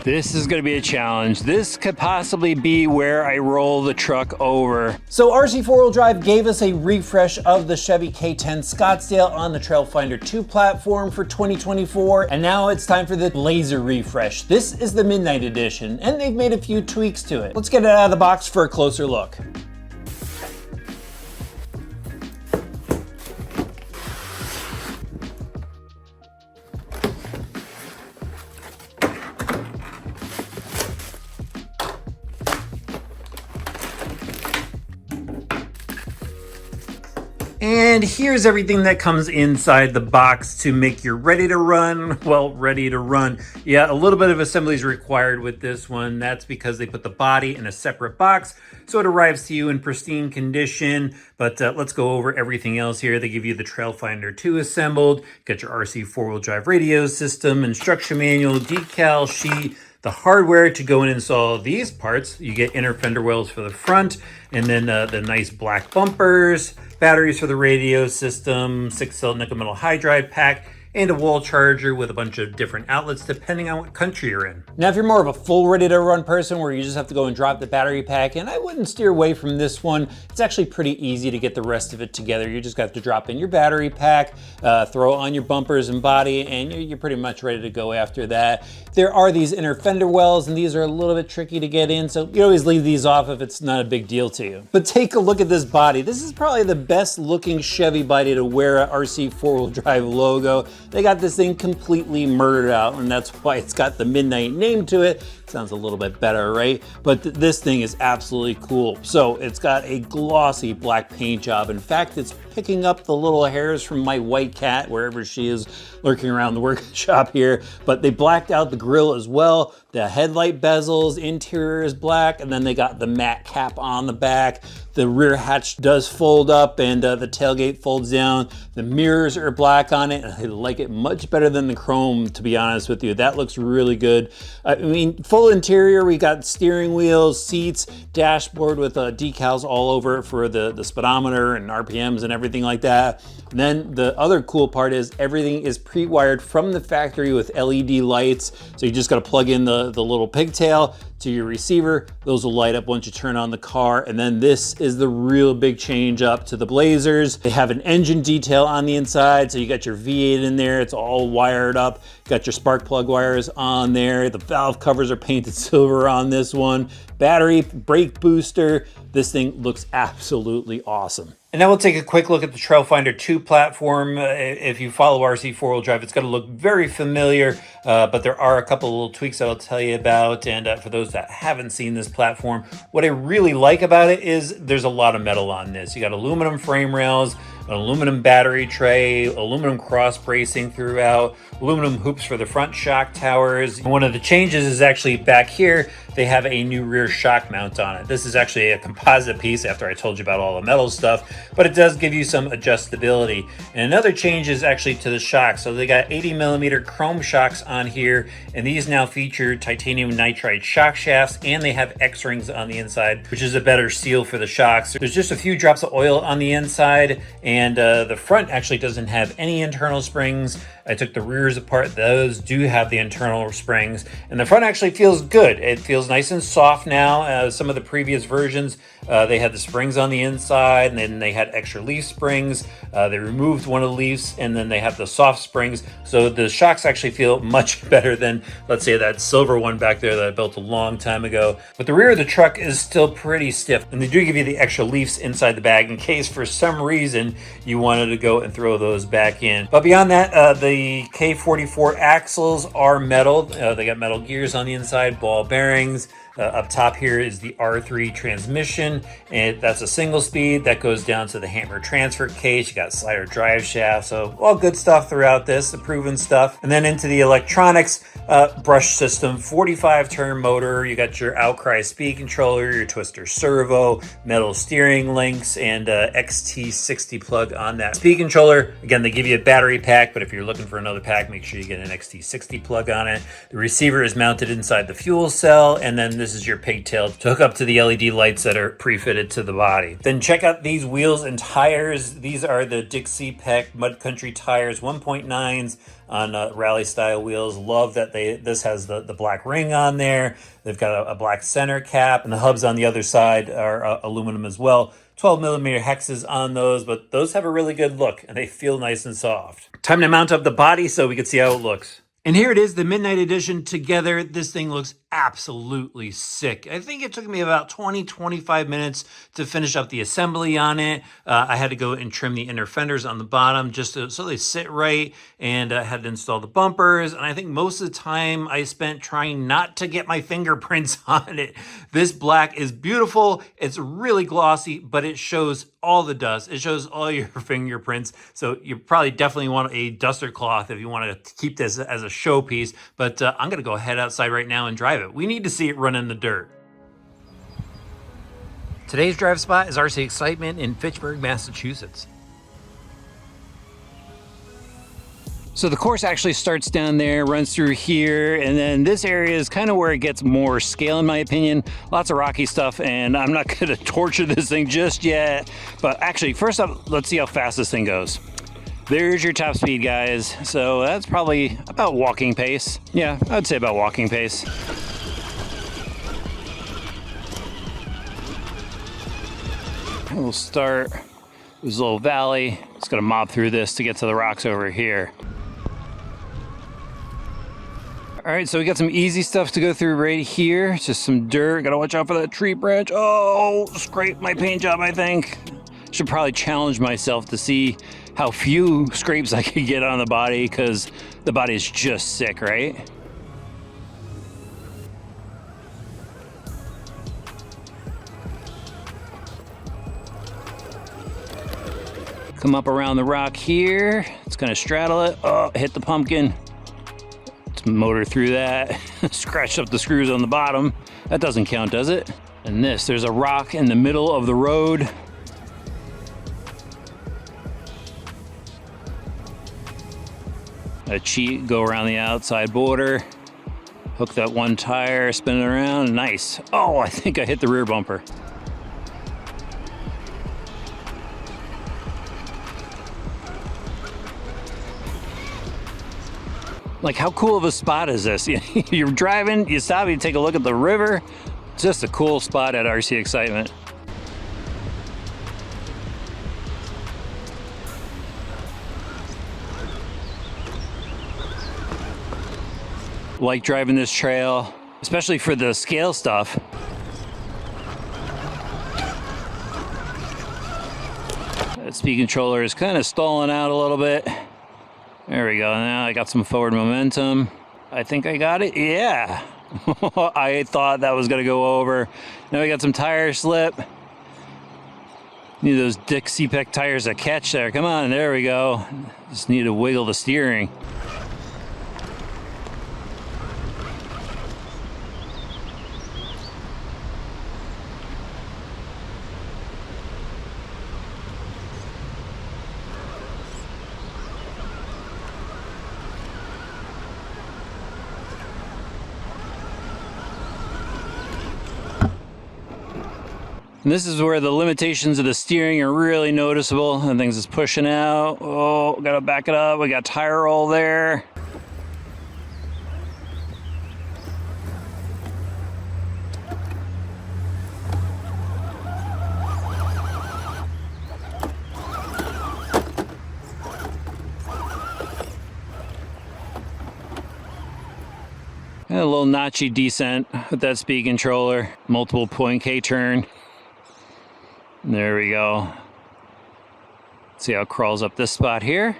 This is going to be a challenge. This could possibly be where I roll the truck over. So RC4WD Drive gave us a refresh of the Chevy K10 Scottsdale on the Trailfinder 2 platform for 2024, and now it's time for the Blazer refresh. This is the Midnight Edition, and they've made a few tweaks to it. Let's get it out of the box for a closer look. And here's everything that comes inside the box to make you ready to run. Well, ready to run. Yeah, a little bit of assembly is required with this one. That's because they put the body in a separate box, so it arrives to you in pristine condition. But let's go over everything else here. They give you the Trailfinder 2 assembled, got your RC4WD Drive radio system, instruction manual, decal sheet, the hardware to go and install these parts. You get inner fender wells for the front, and then the nice black bumpers, batteries for the radio system, 6-cell nickel metal hydride pack, and a wall charger with a bunch of different outlets depending on what country you're in. Now, if you're more of a full ready to run person where you just have to go and drop the battery pack in, I wouldn't steer away from this one. It's actually pretty easy to get the rest of it together. You just got to drop in your battery pack, throw on your bumpers and body, and you're pretty much ready to go after that. There are these inner fender wells, and these are a little bit tricky to get in, so you always leave these off if it's not a big deal to you. But take a look at this body. This is probably the best looking Chevy body to wear a RC4WD Drive logo. They got this thing completely murdered out, and that's why it's got the Midnight name to it. Sounds a little bit better, right? But this thing is absolutely cool. So it's got a glossy black paint job. In fact, it's picking up the little hairs from my white cat, wherever she is lurking around the workshop here. But they blacked out the grille as well. The headlight bezels, interior is black, and then they got the matte cap on the back. The rear hatch does fold up, and the tailgate folds down. The mirrors are black on it, and I like it much better than the chrome, to be honest with you. That looks really good. I mean, full interior, we got steering wheels, seats, dashboard with decals all over it for the speedometer and RPMs and everything like that. And then the other cool part is everything is pre-wired from the factory with LED lights. So you just got to plug in the little pigtail to your receiver. Those will light up once you turn on the car. And then this is the real big change up to the Blazers. They have an engine detail on the inside. So you got your V8 in there. It's all wired up. Got your spark plug wires on there. The valve covers are painted silver on this one. Battery, brake booster. This thing looks absolutely awesome. And now we'll take a quick look at the Trailfinder 2 platform. If you follow RC4WD Drive, it's going to look very familiar, but there are a couple of little tweaks I'll tell you about. And for those that haven't seen this platform, what I really like about it is there's a lot of metal on this. You got aluminum frame rails, an aluminum battery tray, aluminum cross bracing throughout, aluminum hoops for the front shock towers. One of the changes is actually back here, they have a new rear shock mount on it. This is actually a composite piece after I told you about all the metal stuff, but it does give you some adjustability. And another change is actually to the shocks. So they got 80mm chrome shocks on here, and these now feature titanium nitride shock shafts, and they have X-rings on the inside, which is a better seal for the shocks. There's just a few drops of oil on the inside, and the front actually doesn't have any internal springs. I took the rears apart. Those do have the internal springs, and the front actually feels good. It feels nice and soft now. Some of the previous versions, they had the springs on the inside, and then they had extra leaf springs. They removed one of the leaves, and then they have the soft springs. So the shocks actually feel much better than, let's say, that silver one back there that I built a long time ago. But the rear of the truck is still pretty stiff, and they do give you the extra leaves inside the bag in case for some reason you wanted to go and throw those back in. But beyond that, the K44 axles are metal. They got metal gears on the inside, ball bearings. Up top here is the R3 transmission, and that's a single speed that goes down to the hammer transfer case. You got slider drive shaft, so all good stuff throughout this, the proven stuff. And then into the electronics, brush system, 45-turn motor. You got your Outcry speed controller, your twister servo, metal steering links, and XT60 plug on that speed controller. Again, they give you a battery pack, but if you're looking for another pack, make sure you get an XT60 plug on it. The receiver is mounted inside the fuel cell, and then this this is your pigtail to hook up to the LED lights that are pre-fitted to the body. Then check out these wheels and tires. These are the Dixie Peck Mud Country tires, 1.9s on rally style wheels. Love that this has the black ring on there. They've got a black center cap, and the hubs on the other side are aluminum as well. 12 millimeter hexes on those, but those have a really good look and they feel nice and soft. Time to mount up the body so we can see how it looks. And here it is, the Midnight Edition together. This thing looks absolutely sick. I think it took me about 20-25 minutes to finish up the assembly on it. I had to go and trim the inner fenders on the bottom just so they sit right, and I had to install the bumpers. And I think most of the time I spent trying not to get my fingerprints on it. This black is beautiful. It's really glossy, but it shows all the dust. It shows all your fingerprints. So you probably definitely want a duster cloth if you want to keep this as a showpiece. But I'm going to go head outside right now and drive it. We need to see it run in the dirt. Today's drive spot is RC Excitement in Fitchburg, Massachusetts. So the course actually starts down there, runs through here, and then this area is kind of where it gets more scale in my opinion. Lots of rocky stuff, and I'm not gonna torture this thing just yet. But actually, first up, let's see how fast this thing goes. There's your top speed, guys. So that's probably about walking pace. Yeah, I'd say about walking pace. We'll start this little valley. Just gotta mob through this to get to the rocks over here. All right, so we got some easy stuff to go through right here. Just some dirt. Gotta watch out for that tree branch. Oh, scraped my paint job, I think. Should probably challenge myself to see how few scrapes I could get on the body, because the body is just sick, right? Come up around the rock here. It's gonna straddle it. Oh, hit the pumpkin. Let's motor through that. Scratch up the screws on the bottom. That doesn't count, does it? And there's a rock in the middle of the road. A cheat, go around the outside border. Hook that one tire, spin it around, nice. Oh, I think I hit the rear bumper. Like, how cool of a spot is this? You're driving, you stop, you take a look at the river. It's just a cool spot at RC Excitement. Like driving this trail, especially for the scale stuff. That speed controller is kind of stalling out a little bit. There we go. Now I got some forward momentum. I think I got it. Yeah. I thought that was going to go over. Now we got some tire slip. Need those Dixie Peck tires to catch there. Come on. There we go. Just need to wiggle the steering. And this is where the limitations of the steering are really noticeable, and things is pushing out. Oh, gotta back it up. We got tire roll there. And a little notchy descent with that speed controller. Multiple point K-turn. There we go. See how it crawls up this spot here.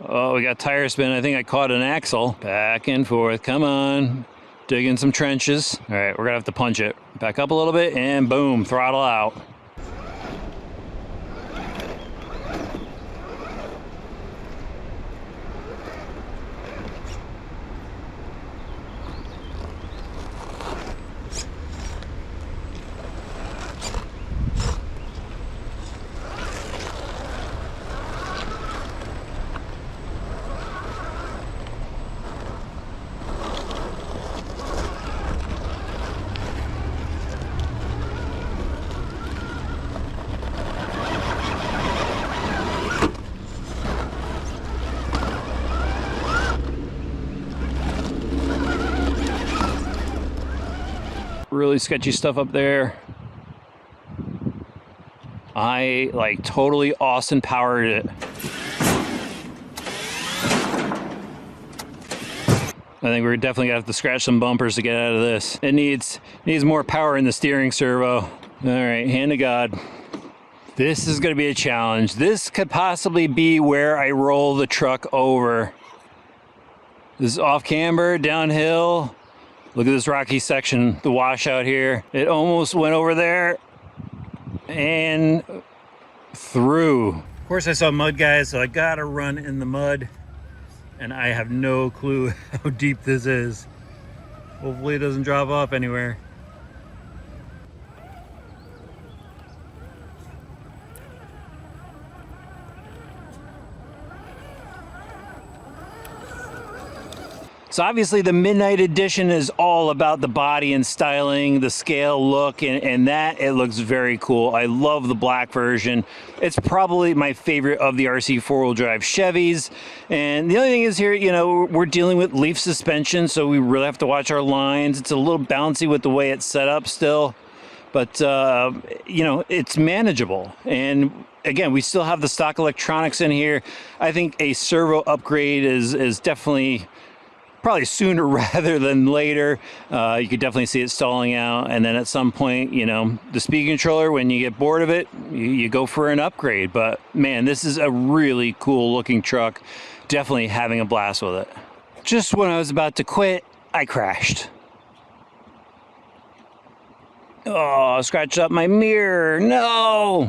Oh, we got tire spin. I think I caught an axle. Back and forth. Come on. Digging some trenches. All right, we're gonna have to punch it. Back up a little bit and boom, throttle out. really sketchy stuff up there. I like totally Austin powered it. I think we're definitely gonna have to scratch some bumpers to get out of this. It needs more power in the steering servo. All right, hand to God. This is gonna be a challenge. This could possibly be where I roll the truck over. This is off camber, downhill. Look at this rocky section, the washout here. It almost went over there and through. Of course I saw mud, guys, so I gotta run in the mud. And I have no clue how deep this is. Hopefully it doesn't drop off anywhere. So obviously the Midnight Edition is all about the body and styling, the scale look, and that it looks very cool. I love the black version. It's probably my favorite of the RC four-wheel drive Chevys. And the only thing is here, you know, we're dealing with leaf suspension, so we really have to watch our lines. It's a little bouncy with the way it's set up still, but you know, it's manageable. And again, we still have the stock electronics in here. I think a servo upgrade is definitely probably sooner rather than later. You could definitely see it stalling out, and then at some point, you know, the speed controller, when you get bored of it, you go for an upgrade. But man, this is a really cool looking truck. Definitely having a blast with it. Just when I was about to quit, I crashed. Oh, scratched up my mirror. No!